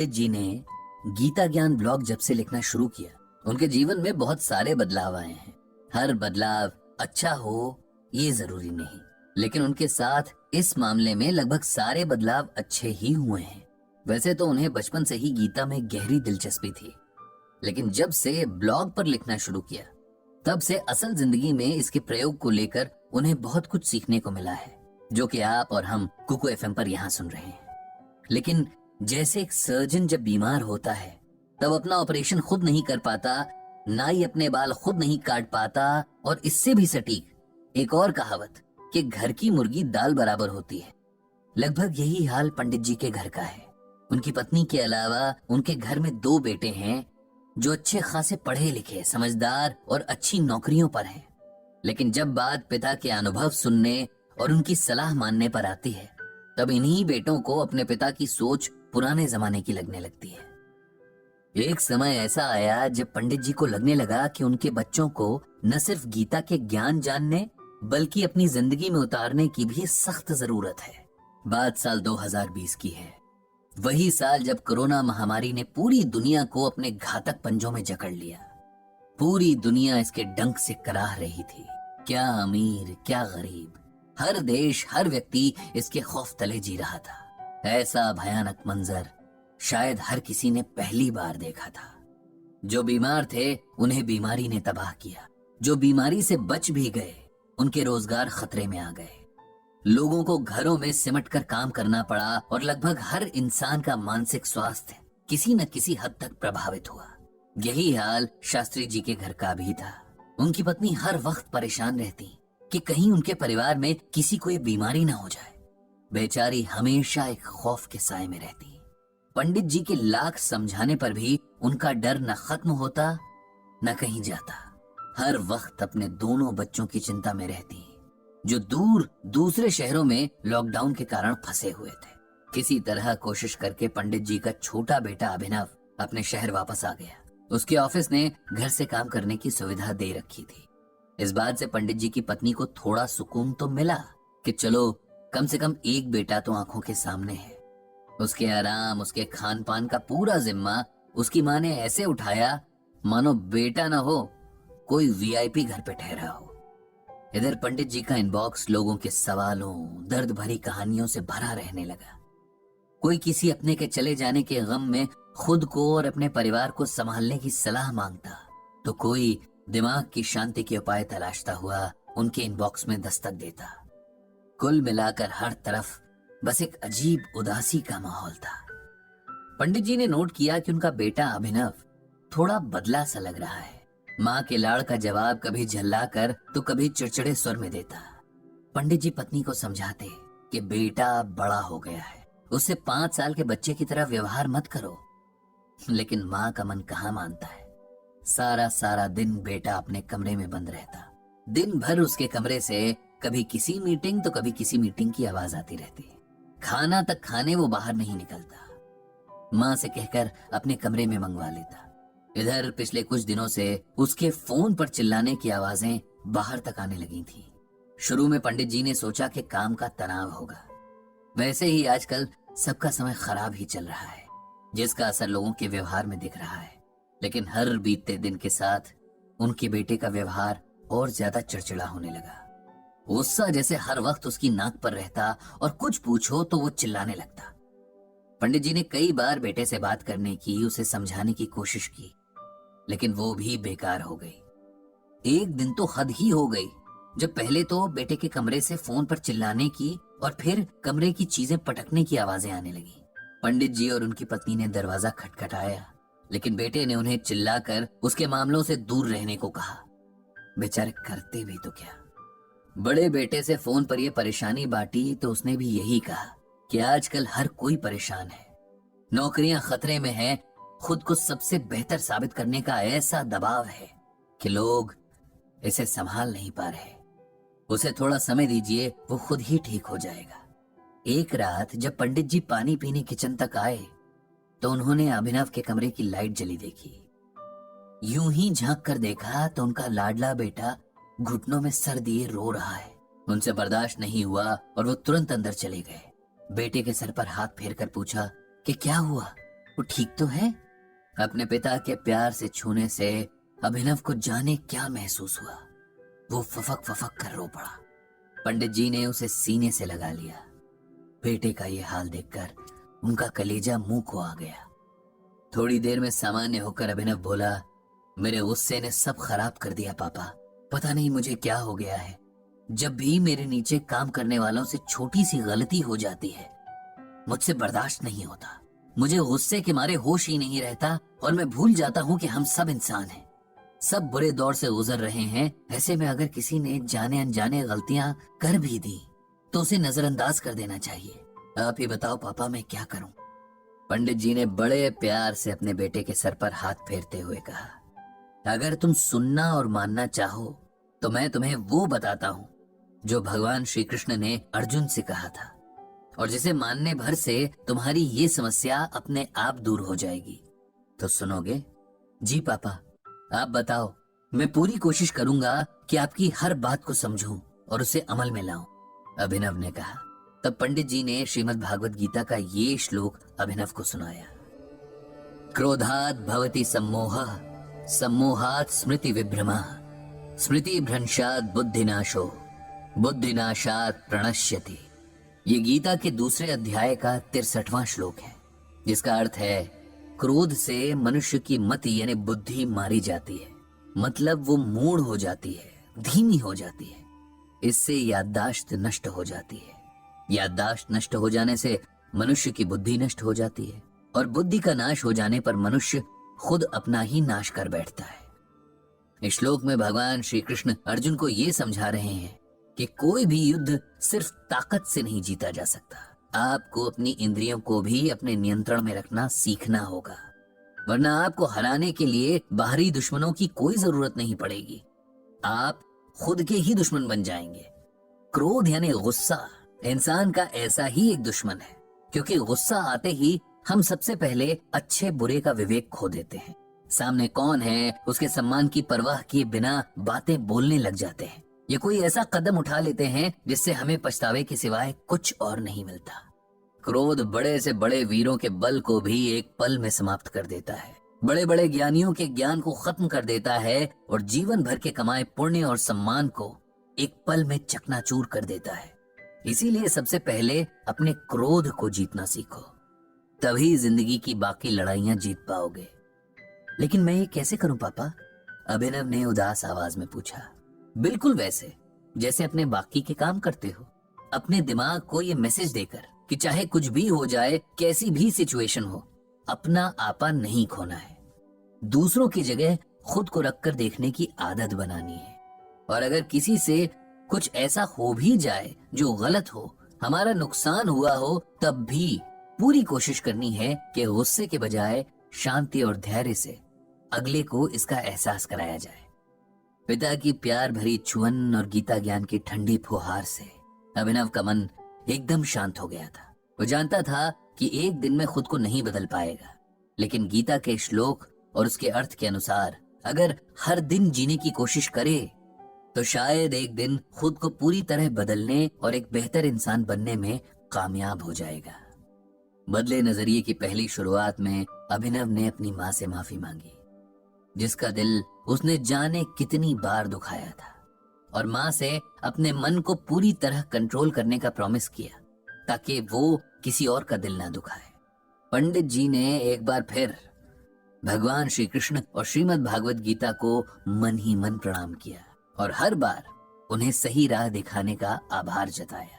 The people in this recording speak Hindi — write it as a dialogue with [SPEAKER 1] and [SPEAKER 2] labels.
[SPEAKER 1] पंडित जी ने गीता ज्ञान ब्लॉग जब से लिखना शुरू किया, उनके जीवन में बहुत सारे बदलाव आए हैं। हर बदलाव अच्छा हो ये जरूरी नहीं, लेकिन उनके साथ इस मामले में लगभग सारे बदलाव अच्छे ही हुए हैं। वैसे तो उन्हें बचपन से ही गीता में गहरी दिलचस्पी थी, लेकिन जब से ब्लॉग पर लिखना शुरू किया तब से असल जिंदगी में इसके प्रयोग को लेकर उन्हें बहुत कुछ सीखने को मिला है, जो कि आप और हम कुकू एफएम पर यहाँ सुन रहे हैं। लेकिन जैसे एक सर्जन जब बीमार होता है तब अपना ऑपरेशन खुद नहीं कर पाता, नाई अपने बाल खुद नहीं काट पाता, और इससे भी सटीक एक और कहावत कि घर की मुर्गी दाल बराबर होती है, लगभग यही हाल पंडित जी के घर का है। उनकी पत्नी के अलावा उनके घर में 2 बेटे हैं जो अच्छे खासे पढ़े लिखे, समझदार और अच्छी नौकरियों पर हैं। लेकिन जब बात पिता के अनुभव सुनने और उनकी सलाह मानने पर आती है तब इन्हीं बेटों को अपने पिता की सोच पुराने जमाने की लगने लगती है। एक समय ऐसा आया जब पंडित जी को लगने लगा कि उनके बच्चों को न सिर्फ गीता के ज्ञान जानने बल्कि अपनी जिंदगी में उतारने की भी सख्त जरूरत है। बात साल 2020 की है, वही साल जब कोरोना महामारी ने पूरी दुनिया को अपने घातक पंजों में जकड़ लिया। पूरी दुनिया इसके डंक से कराह रही थी, क्या अमीर क्या गरीब, हर देश हर व्यक्ति इसके खौफ तले जी रहा था। ऐसा भयानक मंजर शायद हर किसी ने पहली बार देखा था। जो बीमार थे उन्हें बीमारी ने तबाह किया, जो बीमारी से बच भी गए उनके रोजगार खतरे में आ गए। लोगों को घरों में सिमट कर काम करना पड़ा और लगभग हर इंसान का मानसिक स्वास्थ्य किसी न किसी हद तक प्रभावित हुआ। यही हाल शास्त्री जी के घर का भी था। उनकी पत्नी हर वक्त परेशान रहती कि कहीं उनके परिवार में किसी को ये बीमारी ना हो जाए। बेचारी हमेशा एक खौफ के साए में रहती। पंडित जी के लाख समझाने पर भी उनका डर न खत्म होता न कहीं जाता। हर वक्त अपने दोनों बच्चों की चिंता में रहती, जो दूर दूसरे शहरों में लॉकडाउन के कारण फंसे हुए थे। किसी तरह कोशिश करके पंडित जी का छोटा बेटा अभिनव अपने शहर वापस आ गया। उसके ऑफिस ने घर से काम करने की सुविधा दे रखी थी। इस बात से पंडित जी की पत्नी को थोड़ा सुकून तो मिला कि चलो कम से कम एक बेटा तो आंखों के सामने है। उसके आराम उसके खान पान का पूरा जिम्मा उसकी माँ ने ऐसे उठाया मानो बेटा ना हो कोई वीआईपी घर पे ठहरा हो। इधर पंडित जी का इनबॉक्स लोगों के सवालों दर्द भरी कहानियों से भरा रहने लगा। कोई किसी अपने के चले जाने के गम में खुद को और अपने परिवार को संभालने की सलाह मांगता, तो कोई दिमाग की शांति के उपाय तलाशता हुआ उनके इनबॉक्स में दस्तक देता। कुल मिलाकर हर तरफ बस एक अजीब उदासी का माहौल था। पंडित जी ने नोट किया कि उनका बेटा अभिनव थोड़ा बदला सा लग रहा है। माँ के लाड़ का जवाब कभी झल्लाकर तो कभी चिड़चिड़े स्वर में देता। पंडित जी पत्नी को समझाते कि बेटा बड़ा हो गया है, उससे 5 साल के बच्चे की तरह व्यवहार मत करो, लेकिन माँ का मन कहाँ मानता है। सारा दिन बेटा अपने कमरे में बंद रहता। दिन भर उसके कमरे से कभी किसी मीटिंग तो कभी किसी मीटिंग की आवाज आती रहती। खाना तक खाने वो बाहर नहीं निकलता। माँ से कहकर अपने कमरे में मंगवा लेता। इधर पिछले कुछ दिनों से उसके फोन पर चिल्लाने की आवाजें बाहर तक आने लगी थी। शुरू में पंडित जी ने सोचा कि काम का तनाव होगा। वैसे ही आजकल सबका समय खराब ही चल रहा है, जिसका असर लोगों के व्यवहार में दिख रहा है। लेकिन हर बीतते दिन के साथ उनके बेटे का व्यवहार और ज्यादा चिड़चिड़ा होने लगा। गुस्सा जैसे हर वक्त उसकी नाक पर रहता और कुछ पूछो तो वो चिल्लाने लगता। पंडित जी ने कई बार बेटे से बात करने की, उसे समझाने की कोशिश की, लेकिन वो भी बेकार हो गई। एक दिन तो हद ही हो गई, जब पहले तो बेटे के कमरे से फोन पर चिल्लाने की और फिर कमरे की चीजें पटकने की आवाजें आने लगी। पंडित जी और उनकी पत्नी ने दरवाजा खटखटाया, लेकिन बेटे ने उन्हें चिल्लाकर उसके मामलों से दूर रहने को कहा। बेचारे करते भी तो क्या। बड़े बेटे से फोन पर यह परेशानी बांटी तो उसने भी यही कहा कि आजकल हर कोई परेशान है, नौकरियां खतरे में हैं, खुद को सबसे बेहतर साबित करने का ऐसा दबाव है कि लोग इसे संभाल नहीं पा रहे। उसे थोड़ा समय दीजिए, वो खुद ही ठीक हो जाएगा। एक रात जब पंडित जी पानी पीने किचन तक आए तो उन्होंने अभिनव के कमरे की लाइट जली देखी। यूं ही झांक कर देखा तो उनका लाडला बेटा घुटनों में सर दिए रो रहा है। उनसे बर्दाश्त नहीं हुआ और वो तुरंत अंदर चले गए। बेटे के सर पर हाथ फेर कर पूछा कि क्या हुआ, वो ठीक तो है? अपने पिता के प्यार से छूने से अभिनव को जाने क्या महसूस हुआ। वो फफक फफक कर रो पड़ा। पंडित जी ने उसे सीने से लगा लिया। बेटे का ये हाल देखकर उनका कलेजा मुंह को आ गया। थोड़ी देर में सामान्य होकर अभिनव बोला, मेरे गुस्से ने सब खराब कर दिया पापा। पता नहीं मुझे क्या हो गया है। जब भी मेरे नीचे काम करने वालों से छोटी सी गलती हो जाती है, मुझसे बर्दाश्त नहीं होता। मुझे गुस्से के मारे होश ही नहीं रहता और मैं भूल जाता हूँ कि हम सब इंसान हैं। सब बुरे दौर से गुजर रहे हैं। ऐसे में अगर किसी ने जाने अनजाने गलतियां कर भी दी तो उसे नजरअंदाज कर देना चाहिए। आप ही बताओ पापा, मैं क्या करूं? पंडित जी ने बड़े प्यार से अपने बेटे के सर पर हाथ फेरते हुए कहा, अगर तुम सुनना और मानना चाहो तो मैं तुम्हें वो बताता हूं जो भगवान श्री कृष्ण ने अर्जुन से कहा था, और जिसे मानने भर से तुम्हारी ये समस्या अपने आप दूर हो जाएगी। तो सुनोगे? जी पापा, आप बताओ। मैं पूरी कोशिश करूंगा कि आपकी हर बात को समझूं और उसे अमल में लाऊं, अभिनव ने कहा। तब पंडित जी ने श्रीमद् भागवत गीता का ये श्लोक अभिनव को सुनाया। क्रोधात् भवति सम्मोहः, सम्मोहात् स्मृति विभ्रमः, स्मृति भ्रंशात् बुद्धिनाशो, बुद्धिनाशात् प्रणश्यति। ये गीता के दूसरे अध्याय का 63वां श्लोक है, जिसका अर्थ है क्रोध से मनुष्य की मति यानी बुद्धि मारी जाती है। मतलब वो मूढ़ हो जाती है, धीमी हो जाती है। इससे याददाश्त नष्ट हो जाती है। याददाश्त नष्ट हो जाने से मनुष्य की बुद्धि नष्ट हो जाती है, और बुद्धि का नाश हो जाने पर मनुष्य खुद अपना ही नाश कर बैठता है। इस श्लोक में भगवान श्री कृष्ण अर्जुन को ये समझा रहे हैं कि कोई भी युद्ध सिर्फ ताकत से नहीं जीता जा सकता। आपको अपनी इंद्रियों को भी अपने नियंत्रण में रखना सीखना होगा, वरना आपको हराने के लिए बाहरी दुश्मनों की कोई जरूरत नहीं पड़ेगी। आप खुद के ही दुश्मन बन जाएंगे। क्रोध यानी गुस्सा इंसान का ऐसा ही एक दुश्मन है, क्योंकि गुस्सा आते ही हम सबसे पहले अच्छे बुरे का विवेक खो देते हैं। सामने कौन है उसके सम्मान की परवाह किए बिना बातें बोलने लग जाते हैं, या कोई ऐसा कदम उठा लेते हैं जिससे हमें पछतावे के सिवाय कुछ और नहीं मिलता। क्रोध बड़े से बड़े वीरों के बल को भी एक पल में समाप्त कर देता है, बड़े बड़े ज्ञानियों के ज्ञान को खत्म कर देता है, और जीवन भर के कमाए पुण्य और सम्मान को एक पल में चकनाचूर कर देता है। इसीलिए सबसे पहले अपने क्रोध को जीतना सीखो, तभी जिंदगी की बाकी लड़ाइयां जीत पाओगे। लेकिन मैं ये कैसे करूं पापा? अभिनव ने उदास आवाज में पूछा। बिल्कुल वैसे जैसे अपने बाकी के काम करते हो, अपने दिमाग को ये मैसेज देकर कि चाहे कुछ भी हो जाए, कैसी भी सिचुएशन हो, अपना आपा नहीं खोना है। दूसरों की जगह खुद को रखकर देखने की आदत बनानी है, और अगर किसी से कुछ ऐसा हो भी जाए जो गलत हो, हमारा नुकसान हुआ हो, तब भी पूरी कोशिश करनी है कि गुस्से के बजाय शांति और धैर्य से अगले को इसका एहसास कराया जाए। पिता की प्यार भरी छुअन और गीता ज्ञान की ठंडी फुहार से अभिनव का मन एकदम शांत हो गया था। वो जानता था कि एक दिन में खुद को नहीं बदल पाएगा, लेकिन गीता के श्लोक और उसके अर्थ के अनुसार अगर हर दिन जीने की कोशिश करे तो शायद एक दिन खुद को पूरी तरह बदलने और एक बेहतर इंसान बनने में कामयाब हो जाएगा। बदले नजरिए की पहली शुरुआत में अभिनव ने अपनी माँ से माफी मांगी, जिसका दिल उसने जाने कितनी बार दुखाया था, और माँ से अपने मन को पूरी तरह कंट्रोल करने का प्रॉमिस किया ताकि वो किसी और का दिल ना दुखाए। पंडित जी ने एक बार फिर भगवान श्री कृष्ण और श्रीमद् भागवत गीता को मन ही मन प्रणाम किया, और हर बार उन्हें सही राह दिखाने का आभार जताया।